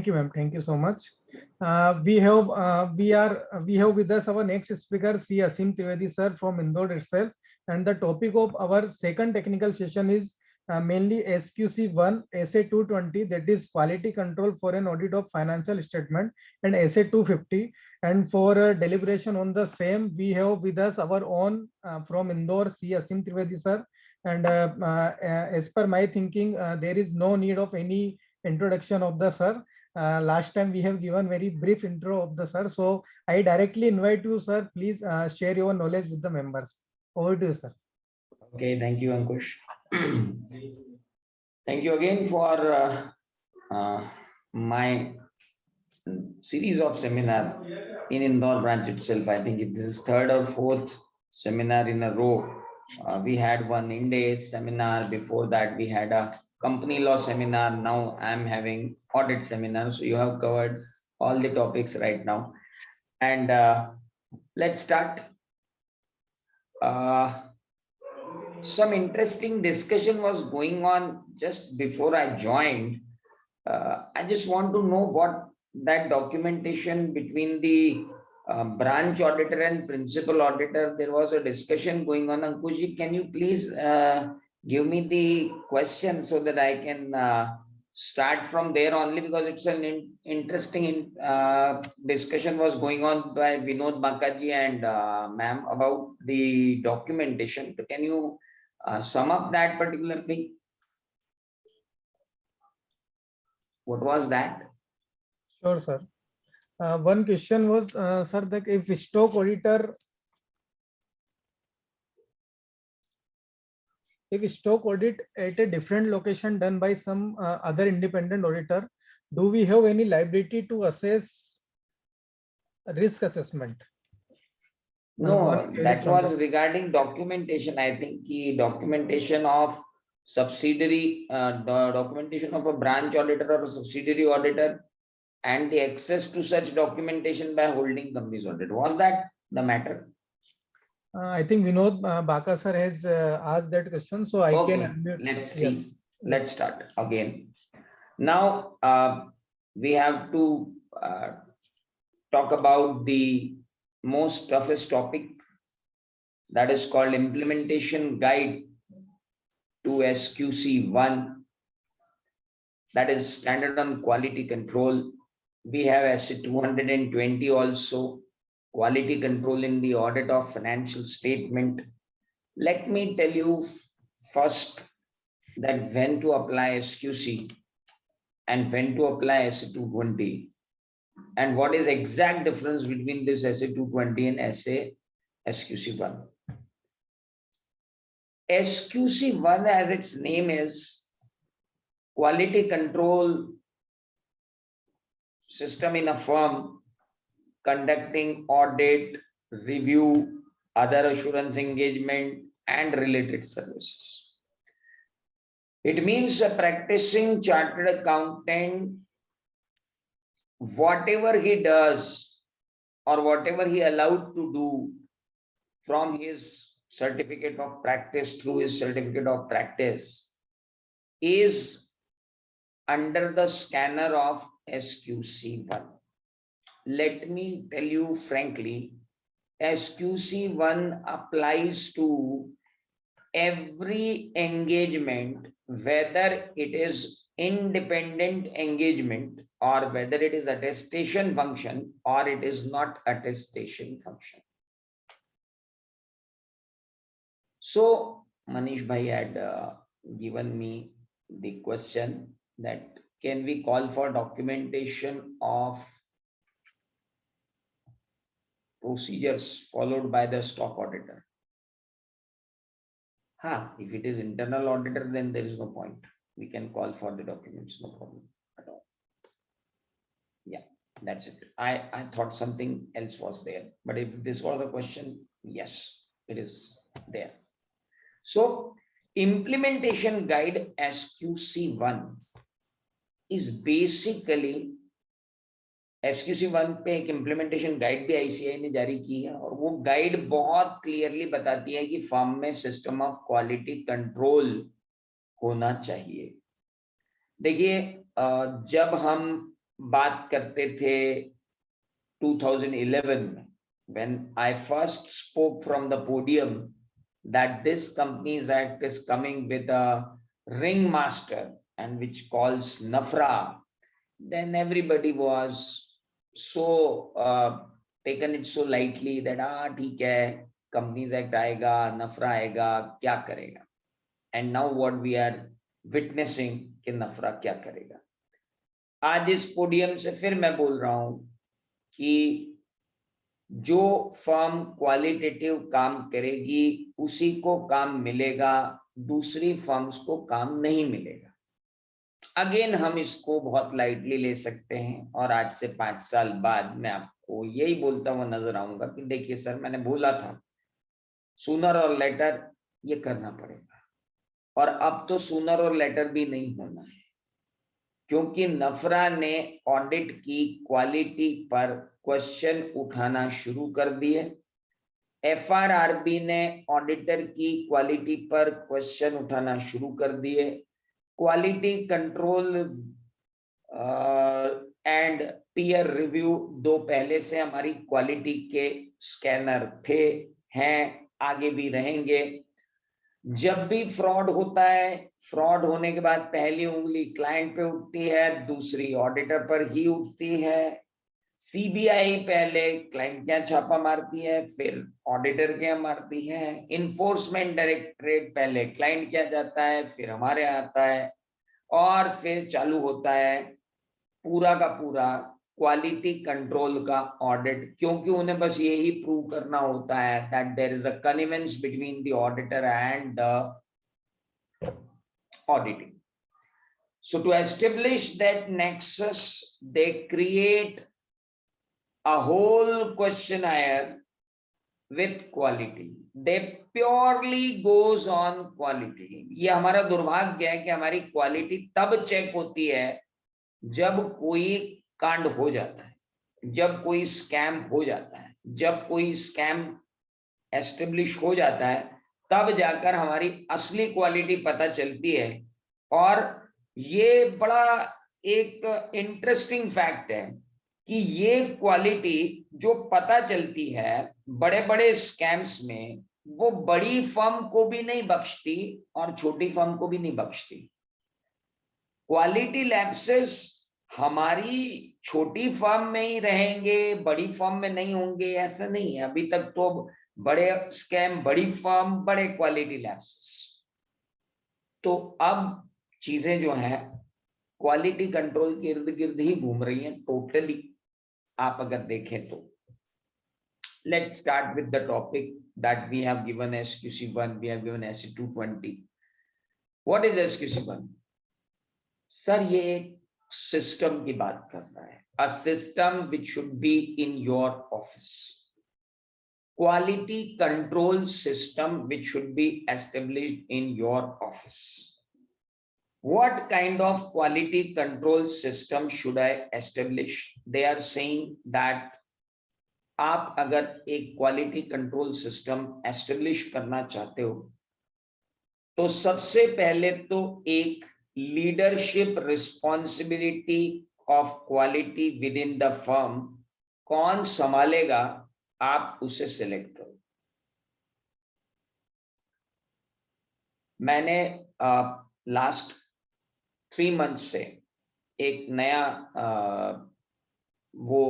you, ma'am. Thank you so much. We have with us our next speaker, C. Asim Trivedi sir from Indore itself, and the topic of our second technical session is mainly SQC1 SA 220, that is quality control for an audit of financial statement, and SA 250. And for deliberation on the same, we have with us our own from Indore, C. Asim Trivedi sir. And as per my thinking, there is no need of any introduction of the sir. Last time we have given very brief intro of the sir, so I directly invite you, sir. Please share your knowledge with the members. Over to you, sir. Okay, thank you, Ankush. Thank you again for my series of seminar in Indore branch itself. I think this is third or fourth seminar in a row. We had one Ind-AS seminar. Before that, we had a company law seminar. Now I'm having audit seminar. So you have covered all the topics right now. And let's start. Some interesting discussion was going on just before I joined. I just want to know what that documentation between the branch auditor and principal auditor, there was a discussion going on. Ankush, can you please give me the question so that I can start from there only, because it's an interesting discussion was going on by Vinod Bakaji and ma'am about the documentation. So can you sum up that particular thing? What was that? Sure, sir. One question was, sir, that if stock auditor, if stock audit at a different location done by some other independent auditor, do we have any liability to assess risk assessment? No, that was regarding documentation. I think the documentation of subsidiary, documentation of a branch auditor or a subsidiary auditor, and the access to such documentation by holding companies audit. Was that the matter? I think Vinod Baka sir has asked that question, so I can unmute. Let's see. Yes. Let's start again. Now we have to talk about the most toughest topic, that is called implementation guide to SQC1, that is standard on quality control. We have SA 220 also, quality control in the audit of financial statement. Let me tell you first that when to apply SQC and when to apply SA 220, and what is exact difference between this SA 220 and SQC1. SQC1, as its name is, quality control system in a firm conducting audit, review, other assurance engagement, and related services. It means a practicing chartered accountant, whatever he does or whatever he allowed to do from his certificate of practice through his certificate of practice is under the scanner of SQC1. Let me tell you frankly, SQC1 applies to every engagement, whether it is independent engagement or whether it is attestation function or it is not attestation function. So Manish Bhai had given me the question that can we call for documentation of procedures followed by the stock auditor? If it is internal auditor, then there is no point. We can call for the documents, no problem at all. Yeah, that's it. I thought something else was there, but if this was the question, yes, it is there. So implementation guide SQC1 is basically, SQC1 पे एक implementation guide भी ICAI ने जारी की है और वो guide बहुत clearly बताती है कि firm में system of quality control होना चाहिए. देखिए जब हम बात करते थे 2011 में, when I first spoke from the podium that this Companies Act is coming with a ringmaster and which calls NAFRA, then everybody was so taken it so lightly that ठीक है, Companies Act आएगा, NAFRA आएगा, क्या करेगा? And now what we are witnessing कि NAFRA क्या करेगा? आज इस पोडियम से फिर मैं बोल रहा हूं कि जो फर्म क्वालिटेटिव काम करेगी उसी को काम मिलेगा, दूसरी फर्म्स को काम नहीं मिलेगा। अगेन हम इसको बहुत लाइटली ले सकते हैं और आज से 5 साल बाद मैं आपको यही बोलता हुआ नजर आऊंगा कि देखिए सर, मैंने बोला था सूनर और लेटर ये करना पड़ेगा, और अब तो सूनर और लेटर भी नहीं होना है, क्योंकि नफरा ने ऑडिट की क्वालिटी पर क्वेश्चन उठाना शुरू कर दिए। एफआरआरबी ने ऑडिटर की क्वालिटी पर क्वेश्चन उठाना शुरू कर दिए। Quality control and peer review दो पहले से हमारी क्वालिटी के स्कैनर थे, हैं, आगे भी रहेंगे। जब भी फ्रॉड होता है, फ्रॉड होने के बाद पहली उंगली क्लाइंट पे उठती है, दूसरी ऑडिटर पर ही उठती है। सीबीआई पहले क्लाइंट क्या छापा मारती है, फिर ऑडिटर क्या मारती है। इन्फोर्समेंट डायरेक्टरेट पहले क्लाइंट क्या जाता है, फिर हमारे आता है, और फिर चालू होता है पूरा का पूरा क्वालिटी कंट्रोल का ऑडिट, क्योंकि उन्हें बस यही प्रूव करना होता है that there is a connivance between the auditor and the auditing. So to establish that nexus, they create a whole questionnaire with quality. They purely goes on quality. ये हमारा दुर्भाग्य है कि हमारी क्वालिटी तब चेक होती है जब कोई कांड हो जाता है, जब कोई स्कैम हो जाता है, जब कोई स्कैम एस्टेब्लिश हो जाता है, तब जाकर हमारी असली क्वालिटी पता चलती है। और ये बड़ा एक इंटरेस्टिंग फैक्ट है कि ये क्वालिटी जो पता चलती है बड़े बड़े स्कैम्स में, वो बड़ी फर्म को भी नहीं बख्शती और छोटी फर्म को भी नहीं बख्शती। क्वालिटी लैप्सेस हमारी छोटी फर्म में ही रहेंगे, बड़ी फर्म में नहीं होंगे, ऐसा नहीं है। अभी तक तो बड़े स्कैम, बड़ी फर्म, बड़े क्वालिटी लैप्सेस। तो अब चीजें जो हैं क्वालिटी कंट्रोल के इर्द गिर्द ही घूम रही हैं टोटली, आप अगर देखें तो। Let's start with the topic that we have given SQC1, we have given SC220। What is SQC1? Sir ये एक सिस्टम की बात कर रहा है, a system which should be in your office, quality control system which should be established in your office. What kind of quality control system should I establish? They are saying that आप अगर एक quality control system establish करना चाहते हो तो सबसे पहले तो एक leadership responsibility of quality with in the firm कौन संभालेगा, आप उसे सिलेक्ट करो। मैंने लास्ट 3 months से एक नया वो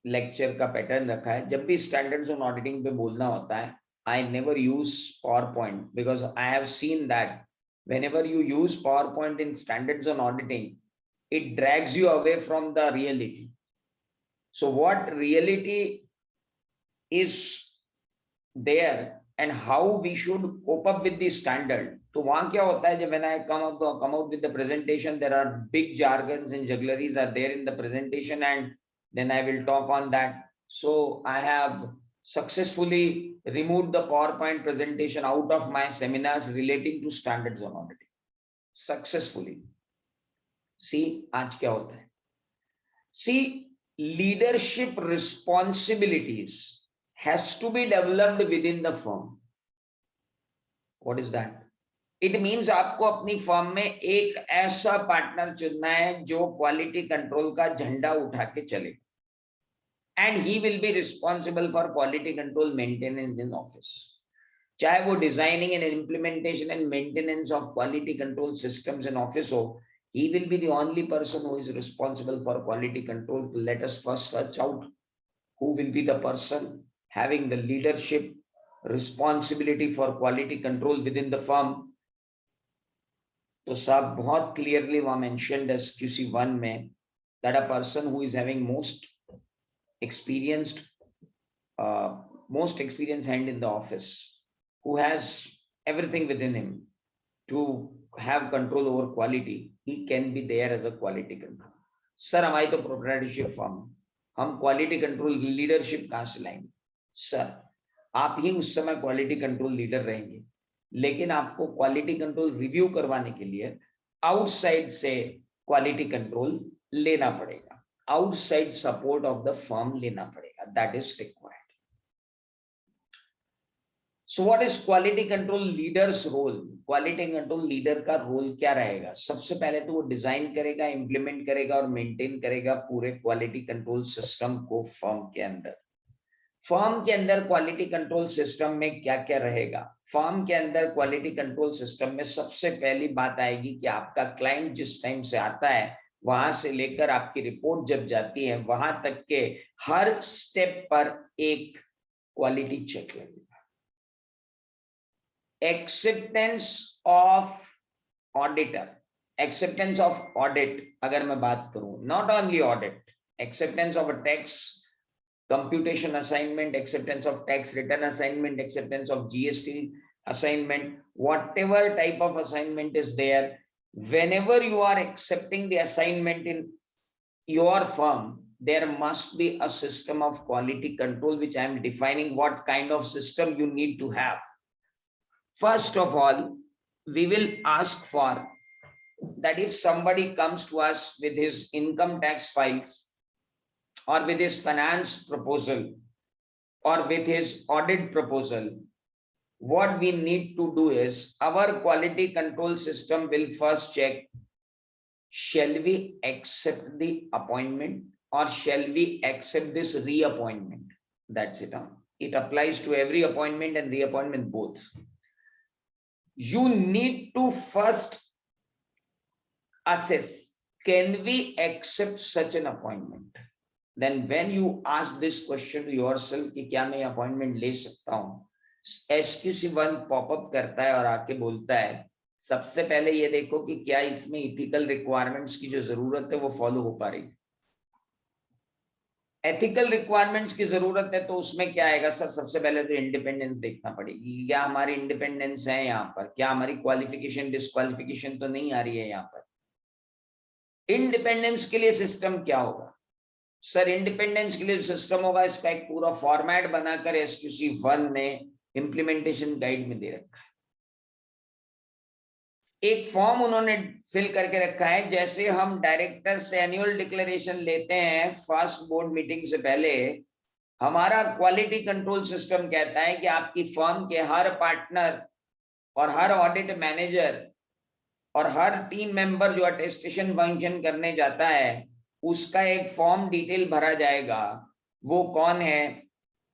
लेक्चर का पैटर्न रखा है। जब भी स्टैंडर्ड्स ऑन ऑडिटिंग पे बोलना होता है, I never use PowerPoint because I have seen that whenever you use PowerPoint in standards on auditing, it drags you away from the reality. So what reality is there and how we should cope up with the standard. तो वहां क्या होता है, जब when I come out with the presentation, there are big jargons and juggleries are there in the presentation, and then I will talk on that. So I have successfully removed the PowerPoint presentation out of my seminars relating to standards on auditing successfully. See, आज क्या होता है? See, leadership responsibilities has to be developed within the firm. What is that? It means आपको अपनी firm में एक ऐसा partner चुनना है जो क्वालिटी कंट्रोल का झंडा उठा के चले, and he will be responsible for quality control maintenance in office. चाहे वो designing and implementation and maintenance of quality control systems in office हो, he will be the only person who is responsible for quality control. Let us first search out who will be the person having the leadership responsibility for quality control within the firm. तो साहब बहुत clearly वहां mentioned as QC1 में that a person who is having most experienced hand in the office, who has everything within him to have control over quality, he can be there as a quality control. Sir हमारी तो proprietorship firm, हम quality control leadership कहां से लाएंगे? Sir आप ही उस समय quality control leader रहेंगे, लेकिन आपको क्वालिटी कंट्रोल रिव्यू करवाने के लिए आउटसाइड से क्वालिटी कंट्रोल लेना पड़ेगा, outside support of the firm लेना पड़ेगा, that is required. So what is quality control leader's role? Quality control leader का रोल क्या रहेगा? सबसे पहले तो वो डिजाइन करेगा, इंप्लीमेंट करेगा और मेंटेन करेगा पूरे क्वालिटी कंट्रोल सिस्टम को फर्म के अंदर। फर्म के अंदर क्वालिटी कंट्रोल सिस्टम में क्या क्या रहेगा? फर्म के अंदर क्वालिटी कंट्रोल सिस्टम में सबसे पहली बात आएगी कि आपका क्लाइंट जिस टाइम से आता है, वहां से लेकर आपकी रिपोर्ट जब जाती है, वहां तक के हर स्टेप पर एक क्वालिटी चेक लगेगा। Acceptance of auditor, acceptance of audit अगर मैं बात करूं, not only audit, acceptance of a tax computation assignment, acceptance of tax return assignment, acceptance of GST assignment, whatever type of assignment is there, whenever you are accepting the assignment in your firm, there must be a system of quality control which I am defining what kind of system you need to have. First of all, we will ask for that if somebody comes to us with his income tax files or with his finance proposal or with his audit proposal, what we need to do is our quality control system will first check, shall we accept the appointment or shall we accept this reappointment? That's it. It applies to every appointment and reappointment both. You need to first assess, can we accept such an appointment? Then when you ask this question to yourself कि क्या मैं appointment ले सकता हूँ, SQC1 popup करता है और आके बोलता है सबसे पहले ये देखो कि क्या इसमें इथिकल रिक्वायरमेंट्स की जो जरूरत है वो फॉलो हो पा रही। एथिकल रिक्वायरमेंट्स की जरूरत है तो उसमें क्या आएगा सर? सबसे पहले तो इंडिपेंडेंस देखना पड़ेगी, क्या हमारी इंडिपेंडेंस है यहाँ पर, क्या हमारी क्वालिफिकेशन डिस्क्वालिफिकेशन तो नहीं आ रही है यहाँ पर। इंडिपेंडेंस के लिए सिस्टम क्या होगा? सर इंडिपेंडेंस के लिए सिस्टम होगा, इसका एक पूरा फॉर्मेट बनाकर SQC1 ने इंप्लीमेंटेशन गाइड में दे रखा है। एक फॉर्म उन्होंने फिल करके रखा है, जैसे हम डायरेक्टर से एनुअल डिक्लेरेशन लेते हैं फर्स्ट बोर्ड मीटिंग से पहले, हमारा क्वालिटी कंट्रोल सिस्टम कहता है कि आपकी फर्म के हर पार्टनर और हर ऑडिट मैनेजर और हर टीम मेंबर जो अटेस्टेशन फंक्शन करने जाता है, उसका एक फॉर्म डिटेल भरा जाएगा। वो कौन है,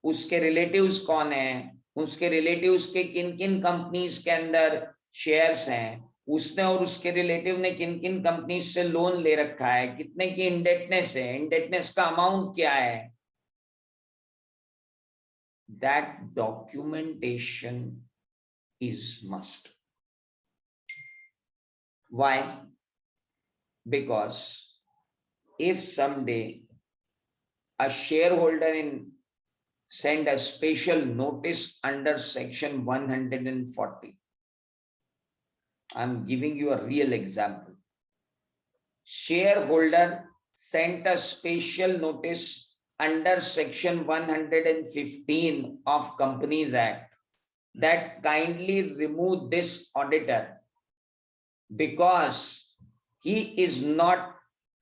उसके रिलेटिव्स कौन है, उसके रिलेटिव्स के किन किन कंपनीज के अंदर शेयर्स हैं, उसने और उसके रिलेटिव ने किन किन कंपनीज से लोन ले रखा है, कितने की इंडेटनेस है, इंडेटनेस का अमाउंट क्या है। That documentation is must. Why? Because if someday a shareholder send a special notice under section 140, I'm giving you a real example. Shareholder sent a special notice under section 115 of Companies Act that kindly remove this auditor because he is not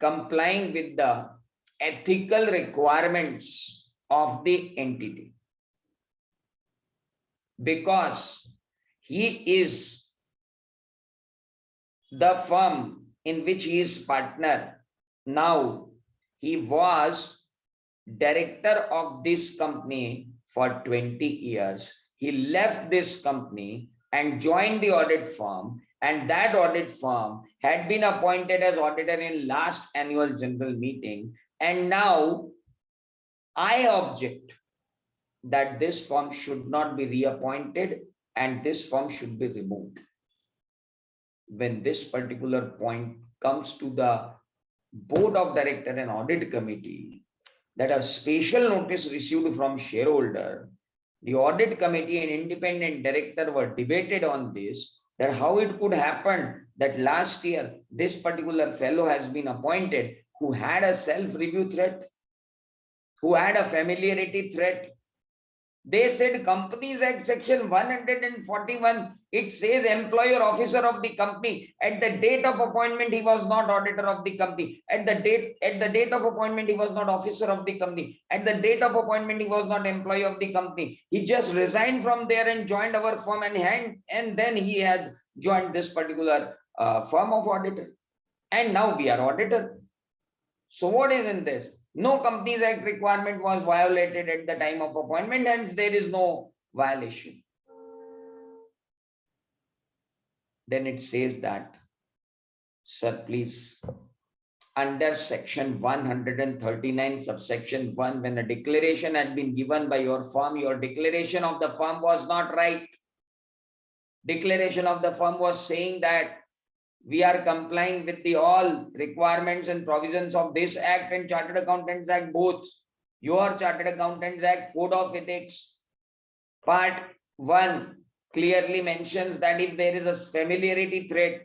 complying with the ethical requirements of the entity, because he is the firm in which he is partner. Now he was director of this company for 20 years. He left this company and joined the audit firm, and that audit firm had been appointed as auditor in last annual general meeting. And now I object that this firm should not be reappointed and this firm should be removed. When this particular point comes to the board of director and audit committee, that a special notice received from shareholder, the audit committee and independent director were debated on this, that how it could happen that last year this particular fellow has been appointed who had a self-review threat, who had a familiarity threat. They said Companies Act section 141, it says employer officer of the company. At the date of appointment, he was not auditor of the company. At the date of appointment, he was not officer of the company. At the date of appointment, he was not employee of the company. He just resigned from there and joined our firm, and then he had joined this particular firm of auditor. And now we are auditor. So what is in this? No Companies Act requirement was violated at the time of appointment, hence there is no violation. Then it says that, sir, please, under section 139 subsection 1, when a declaration had been given by your firm, your declaration of the firm was not right. Declaration of the firm was saying that we are complying with the all requirements and provisions of this act and Chartered Accountants Act, both. Your Chartered Accountants Act Code of Ethics part 1 clearly mentions that if there is a familiarity threat,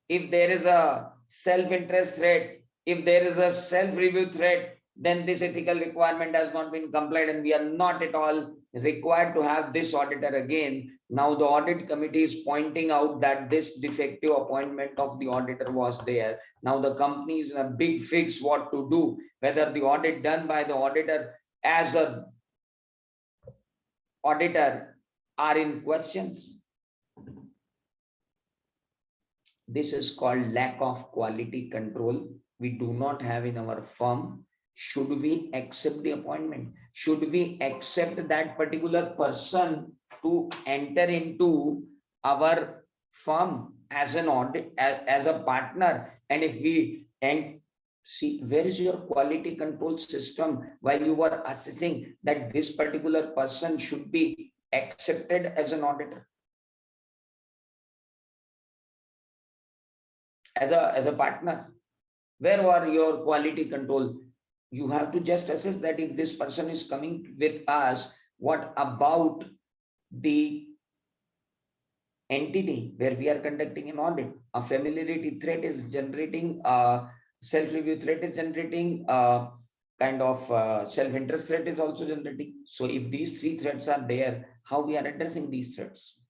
if there is a self-interest threat, if there is a self-review threat, then this ethical requirement has not been complied, and we are not at all required to have this auditor again. Now the audit committee is pointing out that this defective appointment of the auditor was there. Now the company is in a big fix what to do, whether the audit done by the auditor as a auditor are in questions. This is called lack of quality control. We do not have in our firm. Should we accept the appointment? Should we accept that particular person to enter into our firm as an audit, as a partner? And if we see, where is your quality control system while you were assessing that this particular person should be accepted as an auditor, as a partner? Where were your quality control? You have to just assess that if this person is coming with us, what about the entity where we are conducting an audit? A familiarity threat is generating, self-review threat is generating, kind of self-interest threat is also generating. So if these three threats are there, how we are addressing these threats?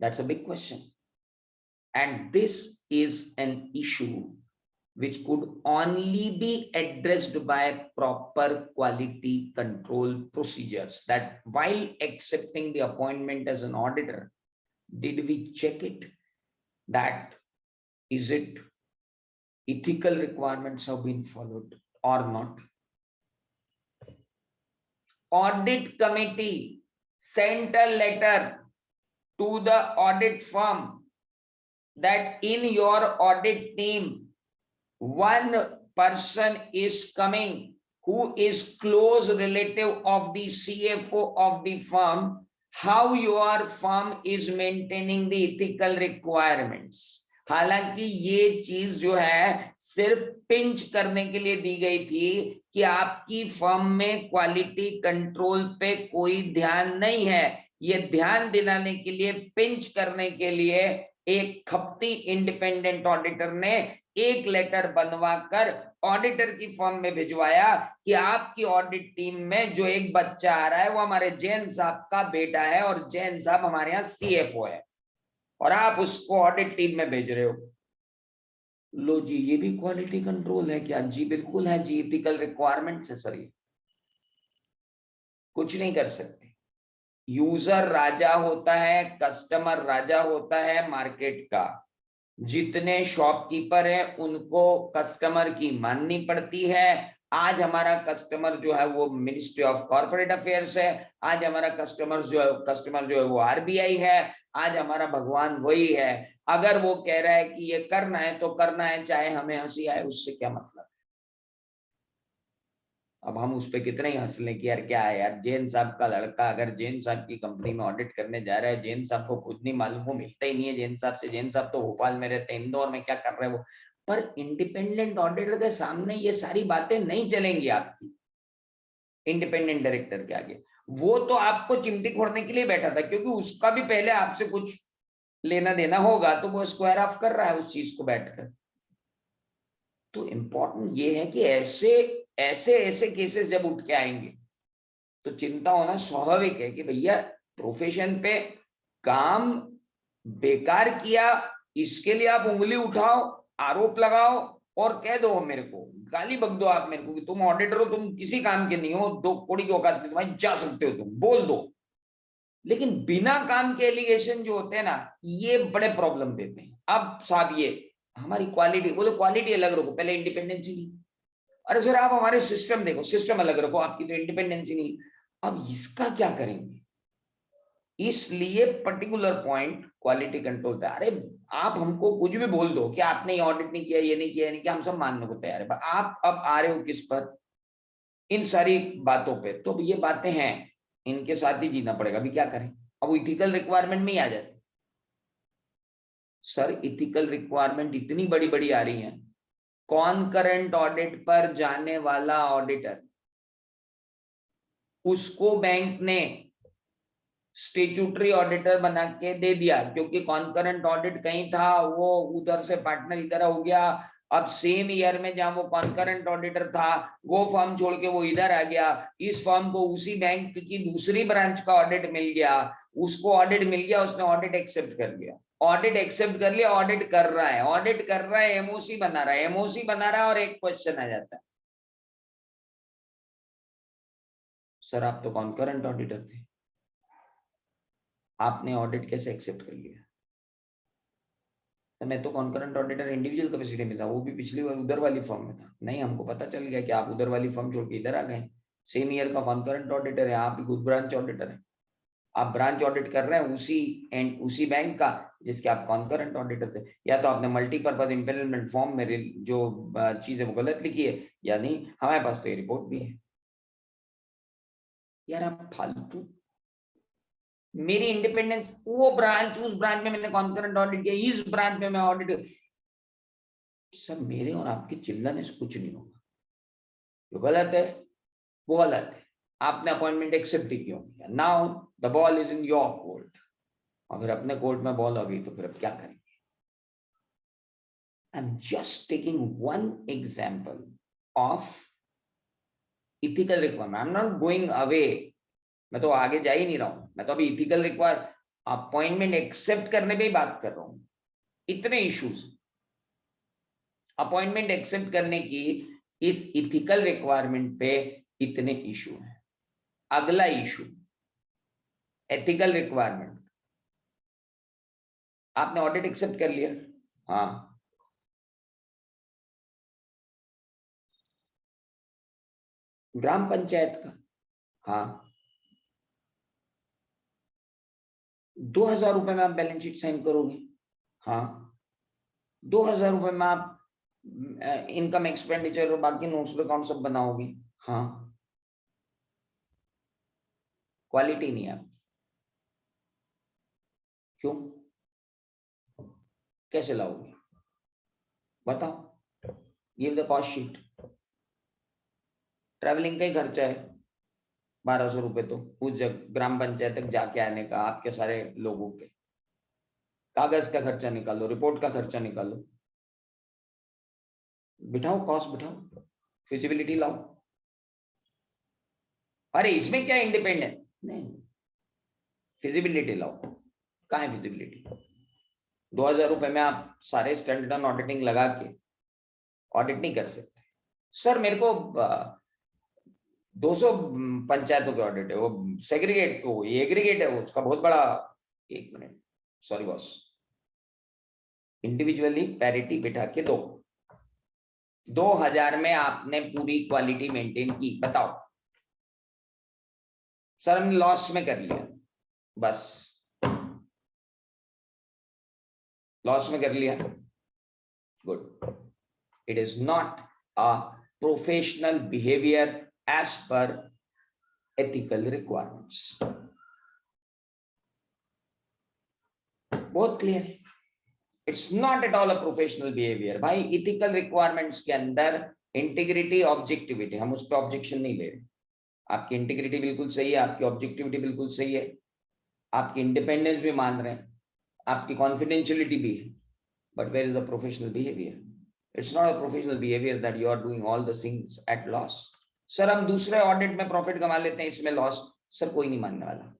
That's a big question. And this is an issue which could only be addressed by proper quality control procedures. That while accepting the appointment as an auditor, did we check it? That is it ethical requirements have been followed or not? Audit committee sent a letter to the audit firm that in your audit team, one person is coming who is close relative of the CFO of the firm. How your firm is maintaining the ethical requirements? हालांकि ये चीज जो है सिर्फ pinch करने के लिए दी गई थी कि आपकी फर्म में क्वालिटी कंट्रोल पे कोई ध्यान नहीं है। ये ध्यान दिलाने के लिए, पिंच करने के लिए एक खपती इंडिपेंडेंट ऑडिटर ने एक लेटर बनवाकर ऑडिटर की फर्म में भिजवाया कि आपकी ऑडिट टीम में जो एक बच्चा आ रहा है वो हमारे जैन साहब का बेटा है और जैन साहब हमारे यहाँ CFO है और आप उसको ऑडिट टीम में भेज रहे हो। लो जी, ये भी क्वालिटी कंट्रोल है क्या? जी बिल्कुल है जी, एथिकल रिक्वायरमेंट्स है सर। ये कुछ नहीं कर सकते। यूजर राजा होता है, कस्टमर राजा होता है मार्केट का। जितने शॉपकीपर हैं उनको कस्टमर की माननी पड़ती है। आज हमारा कस्टमर जो है वो मिनिस्ट्री ऑफ कॉर्पोरेट अफेयर्स है, आज हमारा कस्टमर जो है वो आरबीआई है, आज हमारा भगवान वही है। अगर वो कह रहा है कि ये करना है तो करना है, चाहे हमें हंसी आए, उससे क्या मतलब। अब हम उस पर कितने ही हंस लें कि यार क्या है यार, जैन साहब का लड़का अगर जैन साहब की कंपनी में ऑडिट करने जा रहा है, जैन साहब को खुद नहीं मालूम, वो मिलता ही नहीं है जैन साहब से, जैन साहब तो भोपाल में रहते हैं, इंदौर में क्या कर रहे हैं वो। पर इंडिपेंडेंट ऑडिटर के सामने ये सारी बातें नहीं चलेंगी आपकी। इंडिपेंडेंट डायरेक्टर के आगे वो तो आपको चिमटी फोड़ने के लिए बैठा था, क्योंकि उसका भी पहले आपसे कुछ लेना देना होगा, तो वो स्क्वायर ऑफ कर रहा है उस चीज को बैठकर। तो इंपॉर्टेंट ये है कि ऐसे ऐसे ऐसे केसेस जब उठ के आएंगे तो चिंता होना स्वाभाविक है कि भैया प्रोफेशन पे काम बेकार किया, इसके लिए आप उंगली उठाओ, आरोप लगाओ और कह दो मेरे को, गाली बक दो आप मेरे को कि तुम ऑडिटर हो, तुम किसी काम के नहीं हो, दो कौड़ी की औकात नहीं तुम्हारी, जा सकते हो तुम, बोल दो। लेकिन बिना काम के एलिगेशन जो होते हैं ना, ये बड़े प्रॉब्लम देते हैं। अब साहब ये हमारी क्वालिटी, बोले क्वालिटी अलग रखो, पहले इंडिपेंडेंसी नहीं। अरे सर आप हमारे सिस्टम देखो, सिस्टम अलग रखो, आपकी तो इंडिपेंडेंसी नहीं। अब इसका क्या करेंगे? इसलिए पर्टिकुलर पॉइंट क्वालिटी कंट्रोल था। अरे आप हमको कुछ भी बोल दो कि आपने ये ऑडिट नहीं किया, ये नहीं किया, नहीं किया, हम सब मानने को तैयार है। आप अब आ रहे हो किस पर? इन सारी बातों पे। तो ये बातें हैं, इनके साथ ही जीना पड़ेगा। अभी क्या करें? अब इथिकल रिक्वायरमेंट में ही आ जाते। सर इथिकल रिक्वायरमेंट इतनी बड़ी बड़ी आ रही है, कॉन्करेंट ऑडिट पर जाने वाला ऑडिटर, उसको बैंक ने स्टेट्यूटरी ऑडिटर बना के दे दिया, क्योंकि कॉन्करेंट ऑडिट कहीं था, वो उधर से पार्टनर इधर हो गया। अब सेम ईयर में जहां वो कॉन्करेंट ऑडिटर था, वो फर्म छोड़ के वो इधर आ गया, इस फर्म को उसी बैंक की दूसरी ब्रांच का ऑडिट मिल गया, उसको ऑडिट मिल गया, उसने ऑडिट एक्सेप्ट कर लिया, ऑडिट एक्सेप्ट कर लिया, ऑडिट कर रहा है, ऑडिट कर रहा है, एमओसी बना रहा है, एमओसी बना रहा है, और एक क्वेश्चन आ जाता है, सर आप तो कॉन्करेंट ऑडिटर थे, आपने ऑडिट कैसे एक्सेप्ट कर लिया? तो मैं तो कॉन्करेंट ऑडिटर इंडिविजुअल कैपेसिटी में था, वो भी पिछली बार उधर वाली फर्म में था। नहीं, हमको पता चल गया कि आप उधर वाली फर्म छोड़ के इधर आ गए, सेम ईयर का कॉन्करेंट ऑडिटर है, आप भी खुद ब्रांच ऑडिटर है, आप ब्रांच ऑडिट कर रहे हैं उसी बैंक का जिसके आप कॉन्करेंट ऑडिटर थे। या तो आपने मल्टीपर्पज इम्पेरिलमेंट फॉर्म में जो चीज है वो गलत लिखी है, या नहीं, हमारे पास तो ये रिपोर्ट भी है। यार आप फालतू, मेरी इंडिपेंडेंस, वो ब्रांच, उस ब्रांच में मैंने कॉन्करेंट ऑडिट किया, इस ब्रांच में मैं ऑडिट, सब मेरे और आपके चिल्लाने से कुछ नहीं होगा। जो गलत है वो गलत है, आपने अपॉइंटमेंट एक्सेप्ट ही क्यों किया? Now the ball is in your court. और फिर अपने कोर्ट में बॉल आ गई तो फिर अब क्या करेंगे? I am just taking one example of ethical requirement, I am not going away, मैं तो आगे जा ही नहीं रहा हूं, मैं तो अभी इथिकल रिक्वायर अपॉइंटमेंट एक्सेप्ट करने पे ही बात कर रहा हूं। इतने इश्यूज, अपॉइंटमेंट एक्सेप्ट करने की इस इथिकल रिक्वायरमेंट पे इतने इशू हैं। अगला इशू एथिकल रिक्वायरमेंट, आपने ऑडिट एक्सेप्ट कर लिया, हाँ, ग्राम पंचायत का, हाँ, 2,000 रुपए में आप बैलेंस शीट साइन करोगे, हाँ, 2,000 रुपए में आप इनकम एक्सपेंडिचर और बाकी नोट्स अकाउंट सब बनाओगे, हाँ, क्वालिटी नहीं है, क्यों? कैसे लाओगे बताओ? Give the cost sheet. Travelling का ही खर्चा है 1,200 रुपए, तो उस ग्राम पंचायत तक जाके आने का, आपके सारे लोगों के कागज का खर्चा निकालो, रिपोर्ट का खर्चा निकालो, बिठाओ कॉस्ट, बिठाओ, फिजिबिलिटी लाओ। अरे इसमें क्या इंडिपेंडेंट नहीं, फिजिबिलिटी लाओ, कहाँ है फिजिबिलिटी? 2,000 रुपए में आप सारे स्टैंडर्ड ऑडिटिंग लगा के ऑडिट नहीं कर सकते। सर मेरे को 200 पंचायतों के ऑडिट है, वो सेग्रीगेट, वो एग्रीगेट है, वो उसका बहुत बड़ा, एक minute, sorry boss, individually parity बिठा के दो। 2000 में आपने पूरी क्वालिटी मेंटेन की, बताओ। सर हमने लॉस में कर लिया, बस लॉस में कर लिया, good. It is not a professional behaviour as per ethical requirements. बहुत clear, it's not at all a professional behaviour. भाई इथिकल रिक्वायरमेंट्स के अंदर इंटीग्रिटी, ऑब्जेक्टिविटी, हम उस पर ऑब्जेक्शन नहीं ले रहे। आपकी इंटीग्रिटी बिल्कुल सही है, आपकी ऑब्जेक्टिविटी बिल्कुल सही है, आपकी इंडिपेंडेंस भी मान रहे हैं, आपकी कॉन्फिडेंशियलिटी भी है, but where is the professional behaviour? It's not a professional behaviour that you are doing all the things at loss. Sir हम दूसरे ऑडिट में प्रॉफिट कमा लेते हैं, इसमें लॉस। सर कोई नहीं मानने वाला।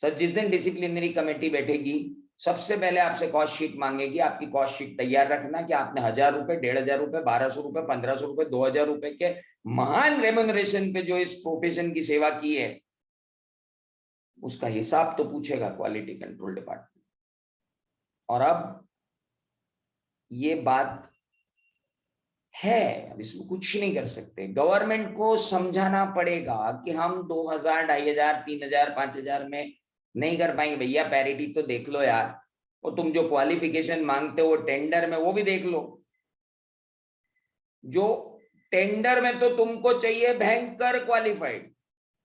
सर जिस दिन डिसिप्लिनरी कमेटी बैठेगी, सबसे पहले आपसे कॉस्ट शीट मांगेगी, आपकी कॉस्ट शीट तैयार रखना कि आपने 1000 रुपए, 1500 रुपए, 1200 रुपए, 1500 रुपए, 2000 रुपए के महान रेम्यूनरेशन पे जो इस प्रोफेशन की सेवा की है, उसका हिसाब तो पूछेगा क्वालिटी कंट्रोल डिपार्टमेंट। और अब ये बात है, अब इसमें कुछ नहीं कर सकते। गवर्नमेंट को समझाना पड़ेगा कि हम 2000, 2500, 3000, 5000 में नहीं कर पाएंगे भैया। पैरिटी तो देख लो यार, और तुम जो क्वालिफिकेशन मांगते हो टेंडर में वो भी देख लो। जो टेंडर में तो तुमको चाहिए भयंकर क्वालिफाइड,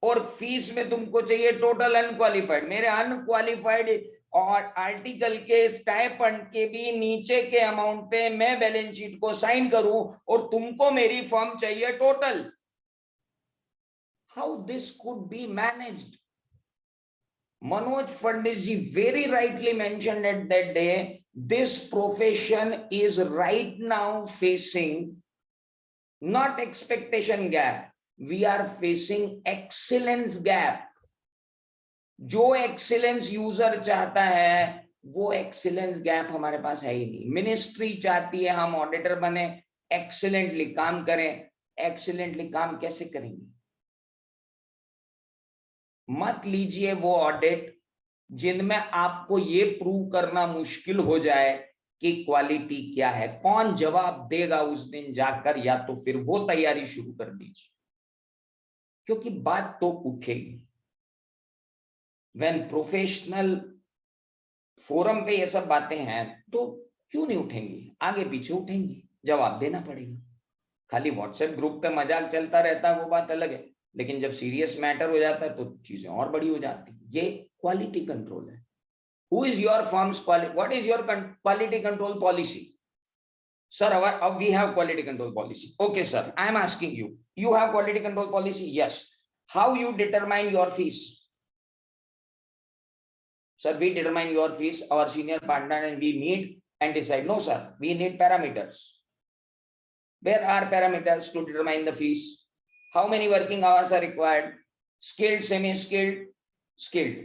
और फीस में तुमको चाहिए टोटल अनक्वालिफाइड। मेरे अनक्वालिफाइड और आर्टिकल के स्टाइपेंड के भी नीचे के अमाउंट पे मैं बैलेंस शीट को साइन करूं, और तुमको मेरी फर्म चाहिए total. How this could be managed? Manoj Panditji very rightly mentioned at that day, this profession is right now facing not expectation gap, we are facing excellence gap. जो excellence user चाहता है वो excellence gap हमारे पास है ही नहीं। Ministry चाहती है हम ऑडिटर बने, एक्सीलेंटली काम करें। एक्सीलेंटली काम कैसे करेंगे? मत लीजिए वो ऑडिट जिनमें आपको ये प्रूव करना मुश्किल हो जाए कि क्वालिटी क्या है। कौन जवाब देगा उस दिन जाकर? या तो फिर वो तैयारी शुरू कर दीजिए, क्योंकि बात तो उठेगी। व्हेन प्रोफेशनल फोरम पे ये सब बातें हैं तो क्यों नहीं उठेंगी? आगे पीछे उठेंगी, जवाब देना पड़ेगा। खाली व्हाट्सएप ग्रुप पे मजाक चलता रहता है वो बात अलग है, लेकिन जब सीरियस मैटर हो जाता है तो चीजें और बड़ी हो जाती है। ये क्वालिटी कंट्रोल है। Who is your firm's quality? What is your quality control policy? Sir, we have quality control policy. Okay, sir, I am asking you. You have quality control policy? Yes. How you determine your fees? Sir, we determine your fees, our senior partner, and we meet and decide. No, sir, we need parameters. Where are parameters to determine the fees? How many working hours are required? Skilled, semi-skilled, skilled.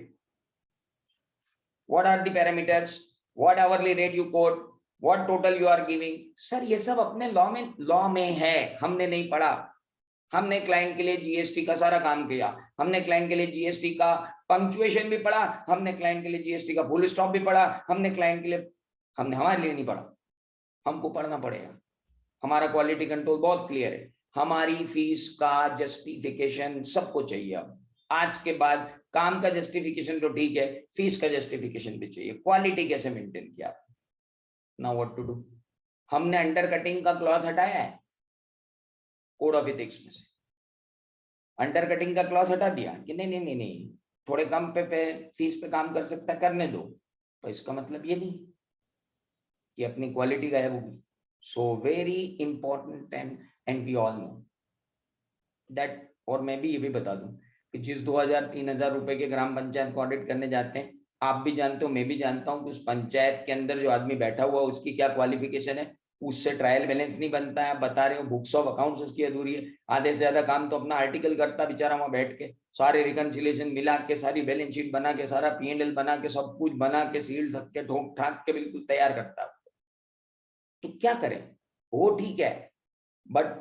What are the parameters? What hourly rate you quote? What total you are giving? Sir ये सब अपने law में है, हमने नहीं पढ़ा। हमने client के लिए जीएसटी का सारा काम किया, हमने क्लाइंट के लिए जीएसटी का पंक्चुएशन भी पढ़ा, हमने क्लाइंट के लिए जीएसटी का फुल स्टॉप भी पढ़ा, हमने क्लाइंट के लिए, हमने हमारे लिए नहीं पढ़ा, हमको पढ़ना पड़ेगा। हमारा क्वालिटी कंट्रोल बहुत क्लियर है। हमारी फीस का जस्टिफिकेशन सबको चाहिए। अब आज के बाद काम का जस्टिफिकेशन तो ठीक है, फीस का जस्टिफिकेशन भी चाहिए। क्वालिटी कैसे मेंटेन किया? Now what to do? हमने अंडर कटिंग का क्लॉज हटाया है कोड ऑफ एथिक्स में से। अंडर कटिंग का क्लॉज हटा दिया कि नहीं नहीं नहीं नहीं, थोड़े कम पे फीस पे काम कर सकता है, करने दो। तो इसका मतलब ये नहीं कि अपनी क्वालिटी गायब होगी। So very important and we all know that. और मैं भी ये भी बता दूं कि जिस 2000-3000 रुपए के ग्राम पंचायत को ऑडिट करने जाते हैं, आप भी जानते हो, मैं भी जानता हूं कि उस पंचायत के अंदर जो आदमी बैठा हुआ है उसकी क्या क्वालिफिकेशन है, उससे ट्रायल बैलेंस नहीं बनता है। बता रहे हो बुक्स ऑफ अकाउंट्स उसकी अधूरी है। आधे से ज्यादा काम तो अपना आर्टिकल करता बेचारा वहां बैठ के, सारे रिकंसिलिएशन मिला के, सारी बैलेंस शीट बना के, सारा P&L बना के, सब कुछ बना के, सील सक के, ठोक ठाक के बिल्कुल तैयार करता है। तो क्या करें? वो ठीक है, but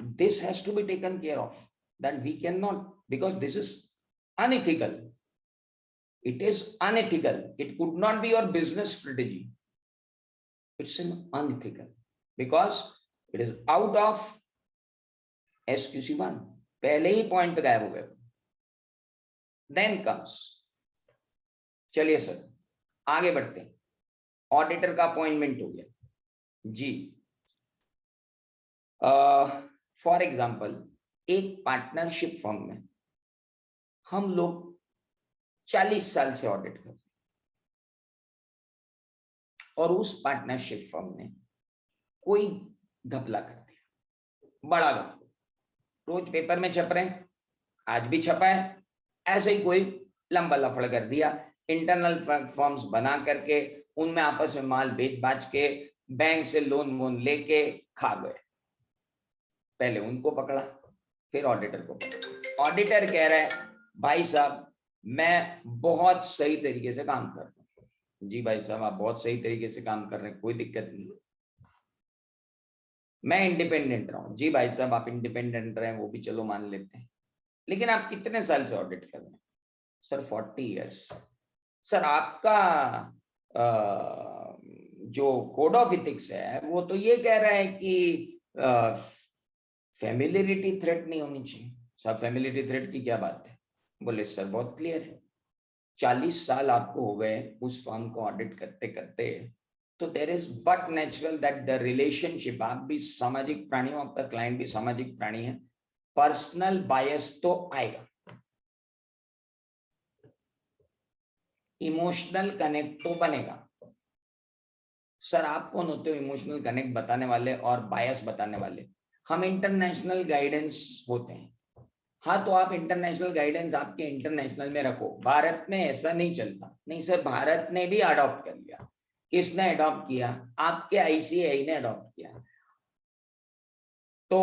this has to be taken care of, that we cannot, because this is unethical. It is unethical. It could not be your business strategy. It's an unethical because it is out of SQC1. पहले ही point पे गायब हो गए. Then comes, चलिए sir आगे बढ़ते हैं. Auditor का अपॉइंटमेंट हो गया जी. फॉर एग्जाम्पल एक पार्टनरशिप फर्म में हम लोग 40 साल से ऑडिट करते हैं और उस पार्टनरशिप फर्म ने कोई घपला कर दिया, बड़ा घपला. रोज पेपर में छप रहे हैं, आज भी छपा है, ऐसे ही कोई लंबा लफड़ कर दिया. इंटरनल फॉर्म्स बना करके उनमें आपस में माल बेच बाच के बैंक से लोन वोन लेके खा गए. पहले उनको पकड़ा, फिर ऑडिटर को पकड़ा. ऑडिटर कह रहा है भाई साहब मैं बहुत सही तरीके से काम कर रहा हूँ. जी भाई साहब आप बहुत सही तरीके से काम कर रहे हैं, कोई दिक्कत नहीं. मैं इंडिपेंडेंट रहा हूँ. जी भाई साहब आप इंडिपेंडेंट रहे, वो भी चलो मान लेते हैं, लेकिन आप कितने साल से ऑडिट कर रहे हैं? Sir 40 years. सर आपका जो कोड ऑफ इथिक्स है वो तो ये कह रहा है कि फैमिलियरिटी थ्रेट नहीं होनी चाहिए. सर फैमिलियरिटी थ्रेट की क्या बात है? बोले सर बहुत क्लियर है, 40 साल आपको हो गए उस फर्म को ऑडिट करते करते, तो there is but natural that the relationship, आप भी सामाजिक प्राणी हो, आपका क्लाइंट भी सामाजिक प्राणी है, पर्सनल बायस तो आएगा, इमोशनल कनेक्ट तो बनेगा. सर आप कौन होते हो इमोशनल कनेक्ट बताने वाले और बायस बताने वाले? हम इंटरनेशनल गाइडेंस होते हैं. हाँ तो आप इंटरनेशनल गाइडेंस आपके इंटरनेशनल में रखो, भारत में ऐसा नहीं चलता. नहीं सर भारत ने भी अडॉप्ट कर लिया. किसने अडॉप्ट किया? आपके आईसीएआई ने अडॉप्ट किया. तो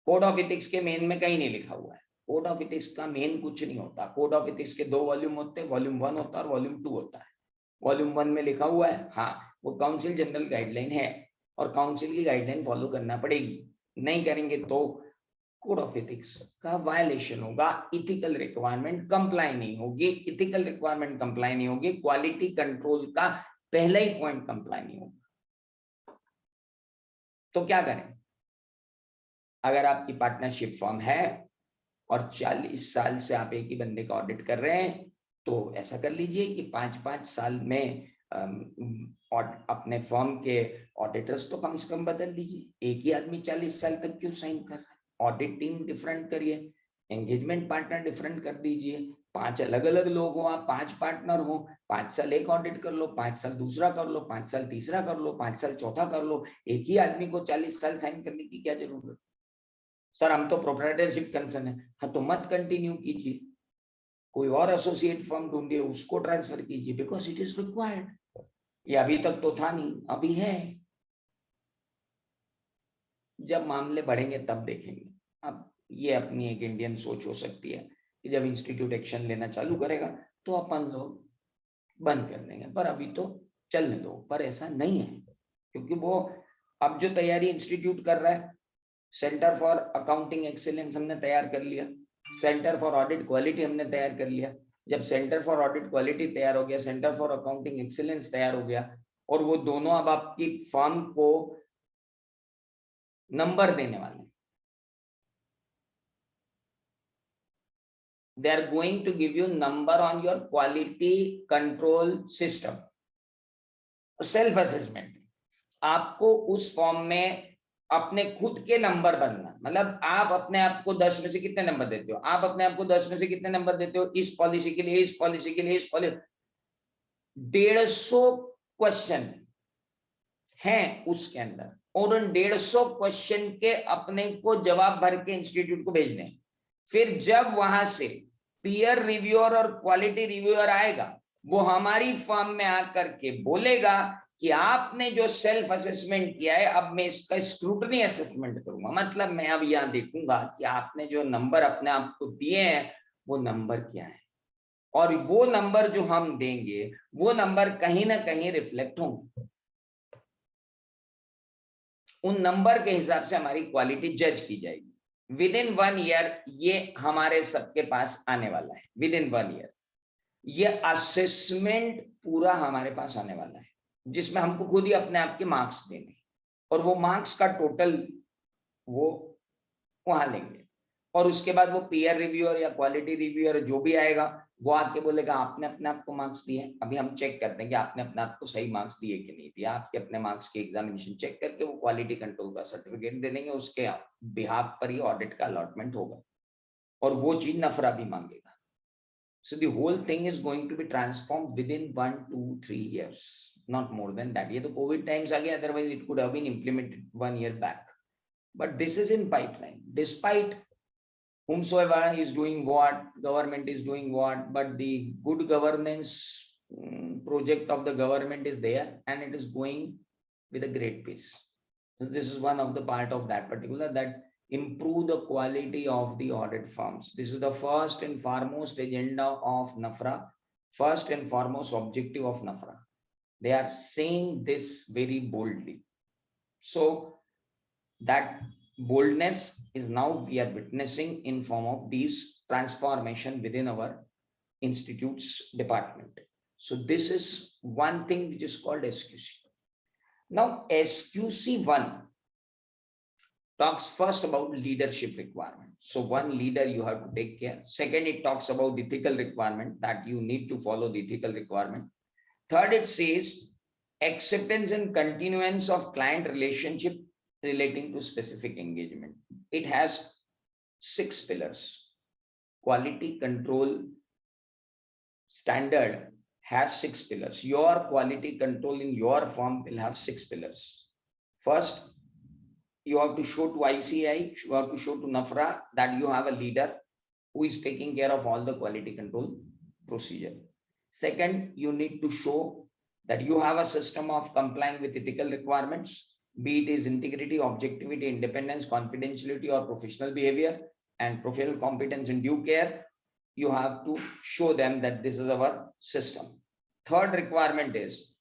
कोड ऑफ इथिक्स के मेन में कहीं नहीं लिखा हुआ है. कोड ऑफ इथिक्स का मेन कुछ नहीं होता. कोड ऑफ इथिक्स के 2 वॉल्यूम होते हैं, वॉल्यूम 1 होता है और वॉल्यूम 2 होता है. वॉल्यूम 1 में लिखा हुआ है हाँ वो काउंसिल जनरल गाइडलाइन है और काउंसिल की गाइडलाइन फॉलो करना पड़ेगी. नहीं करेंगे तो कोड ऑफ इथिक्स का वायलेशन होगा, इथिकल रिक्वायरमेंट कंप्लाई नहीं होगी. इथिकल रिक्वायरमेंट कंप्लाई नहीं होगी, क्वालिटी कंट्रोल का पहला ही पॉइंट कंप्लाई नहीं होगा. तो क्या करें? अगर आपकी पार्टनरशिप फर्म है और 40 साल से आप एक ही बंदे का ऑडिट कर रहे हैं, तो ऐसा कर लीजिए कि 5-5 साल में अपने फर्म के ऑडिटर्स तो कम से कम बदल लीजिए. एक ही आदमी 40 साल तक क्यों साइन कर रहा है? ऑडिट टीम डिफरेंट करिए, एंगेजमेंट पार्टनर डिफरेंट कर दीजिए. 5 अलग अलग लोग हो, आप 5 पार्टनर हो, 5 साल एक ऑडिट कर लो, 5 साल दूसरा कर लो, 5 साल तीसरा कर लो, 5 साल चौथा कर लो. एक ही आदमी को 40 साल साइन करने की क्या जरूरत? सर हम तो प्रोप्राइटरशिप कंसर्न है. हाँ तो मत कंटिन्यू कीजिए, कोई और एसोसिएट फर्म ढूंढिए, उसको ट्रांसफर कीजिए, बिकॉज इट इज रिक्वायर्ड. ये अभी तक तो था नहीं, अभी है. जब मामले बढ़ेंगे तब देखेंगे. अब ये अपनी एक इंडियन सोच हो सकती है कि जब इंस्टीट्यूट एक्शन लेना चालू करेगा तो अपन लोग बंद कर देंगे, पर अभी तो चलने दो. पर ऐसा नहीं है, क्योंकि वो अब जो तैयारी इंस्टीट्यूट कर रहा है, सेंटर फॉर अकाउंटिंग एक्सीलेंस हमने तैयार कर लिया, सेंटर फॉर ऑडिट क्वालिटी हमने तैयार कर लिया. जब सेंटर फॉर ऑडिट क्वालिटी तैयार हो गया, सेंटर फॉर अकाउंटिंग एक्सीलेंस तैयार हो गया, और वो दोनों अब आपकी फर्म को नंबर देने वाले. They are going to give you number on your quality control system. Self assessment, आपको उस फॉर्म में अपने खुद के नंबर बनना, मतलब आप अपने आप को 10 में से कितने नंबर देते हो? आप अपने आप को 10 में से कितने नंबर देते हो इस पॉलिसी के लिए, इस पॉलिसी के लिए, इस पॉलिसी? 150 क्वेश्चन हैं उसके अंदर, और उन 150 क्वेश्चन के अपने को जवाब भर के इंस्टीट्यूट को भेजने हैं. फिर जब वहां से पीयर रिव्यूअर और क्वालिटी रिव्यूअर आएगा, वो हमारी फर्म में आकर के बोलेगा कि आपने जो सेल्फ असेसमेंट किया है, अब मैं इसका स्क्रूटनी असेसमेंट करूंगा. मतलब मैं अब यहां देखूंगा कि आपने जो नंबर अपने आप को दिए हैं वो नंबर क्या है, और वो नंबर जो हम देंगे वो नंबर कहीं ना कहीं रिफ्लेक्ट होंगे. उन नंबर के हिसाब से हमारी क्वालिटी जज की जाएगी. विद इन 1 ईयर ये हमारे सबके पास आने वाला है, विद इन 1 ईयर. ये असेसमेंट पूरा हमारे पास आने वाला है, जिसमें हमको खुद ही अपने आप के मार्क्स देने, और वो मार्क्स का टोटल वो वहां लेंगे, और उसके बाद वो पीयर रिव्यूअर या क्वालिटी रिव्यूअर जो भी आएगा वो आके बोलेगा आपने अपने आप को मार्क्स दिए। अभी हम चेक करते हैं कि आपने अपने आप को सही मार्क्स दिए कि नहीं दिया। आपके अपने मार्क्स की एग्जामिनेशन चेक करके वो क्वालिटी कंट्रोल का सर्टिफिकेट दे देंगे, उसके बिहाफ पर ही ऑडिट का अलॉटमेंट होगा, और वो चीज नफरा भी मांगेगा। So the whole thing is going to be transformed within 1, 2, 3 years, not more than that. ये तो COVID times आ गया, otherwise it could have been implemented 1 year back. But this is in pipeline. Despite whomsoever is doing what, government is doing what, but the good governance project of the government is there, and it is going with a great pace. So this is one of the part of that particular, that improve the quality of the audit firms. This is the first and foremost agenda of NAFRA, first and foremost objective of NAFRA. They are saying this very boldly. So that boldness is now we are witnessing in form of these transformation within our institute's department. So this is one thing which is called SQC. Now SQC1 talks first about leadership requirement. So one leader you have to take care. Second, it talks about ethical requirement, that you need to follow the ethical requirement. Third, it says acceptance and continuance of client relationship relating to specific engagement. It has 6 pillars. Quality control standard has 6 pillars. Your quality control in your firm will have 6 pillars. First, you have to show to ICI, you have to show to NAFRA that you have a leader who is taking care of all the quality control procedure. Second, you need to show that you have a system of complying with ethical requirements, be it is integrity, objectivity, independence, confidentiality, or professional behavior and professional competence and due care. You have to show them that this is our system. Third requirement is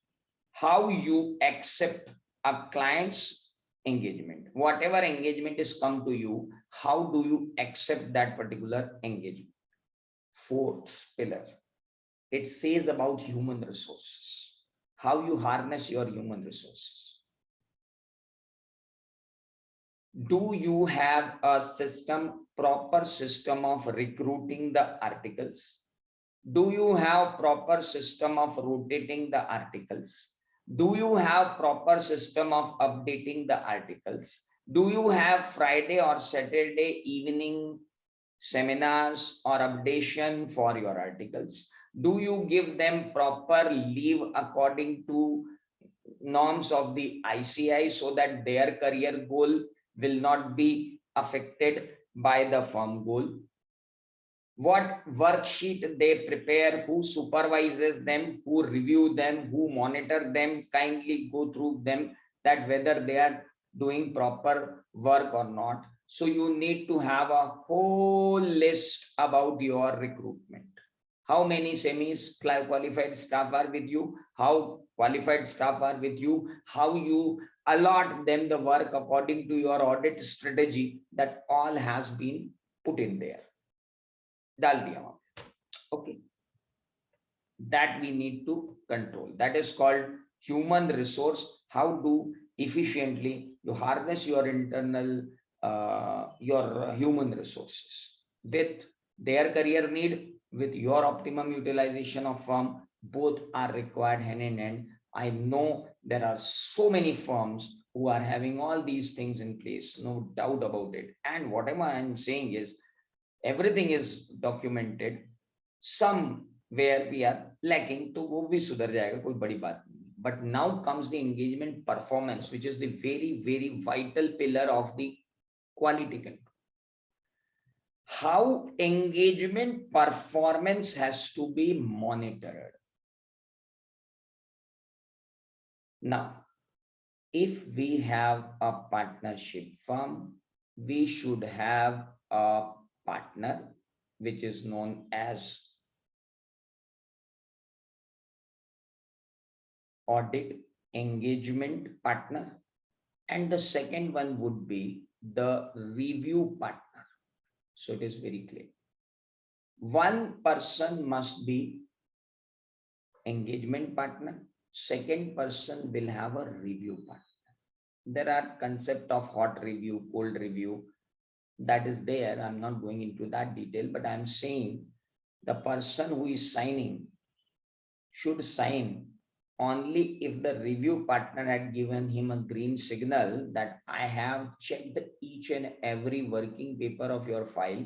how you accept a client's engagement. Whatever engagement is come to you, how do you accept that particular engagement? Fourth pillar, it says about human resources, how you harness your human resources. Do you have a system, proper system of recruiting the articles? Do you have proper system of rotating the articles? Do you have proper system of updating the articles? Do you have Friday or Saturday evening seminars or updation for your articles? Do you give them proper leave according to norms of the ICI so that their career goal will not be affected by the firm goal? What worksheet they prepare, who supervises them, who review them, who monitor them, kindly go through them, that whether they are doing proper work or not. So you need to have a whole list about your recruitment. How many semis qualified staff are with you, how qualified staff are with you, how you allot them the work according to your audit strategy, that all has been put in there. डाल दिया वहां पे, okay, that we need to control. That is called human resource. How do efficiently you harness your internal your human resources with their career need, with your optimum utilization of firm. Both are required hand in hand. I know there are so many firms who are having all these things in place, no doubt about it. And whatever I am saying is everything is documented. Somewhere we are lacking, तो वो भी सुधर जाएगा, कोई बड़ी बात नहीं. But now comes the engagement performance, which is the very, very vital pillar of the quality control. How engagement performance has to be monitored. Now, if we have a partnership firm, we should have a partner which is known as audit engagement partner, and the second one would be the review partner. So it is very clear. One person must be engagement partner. Second person will have a review partner. There are concept of hot review, cold review that is there. I'm not going into that detail, but I'm saying the person who is signing should sign only if the review partner had given him a green signal that I have checked each and every working paper of your file.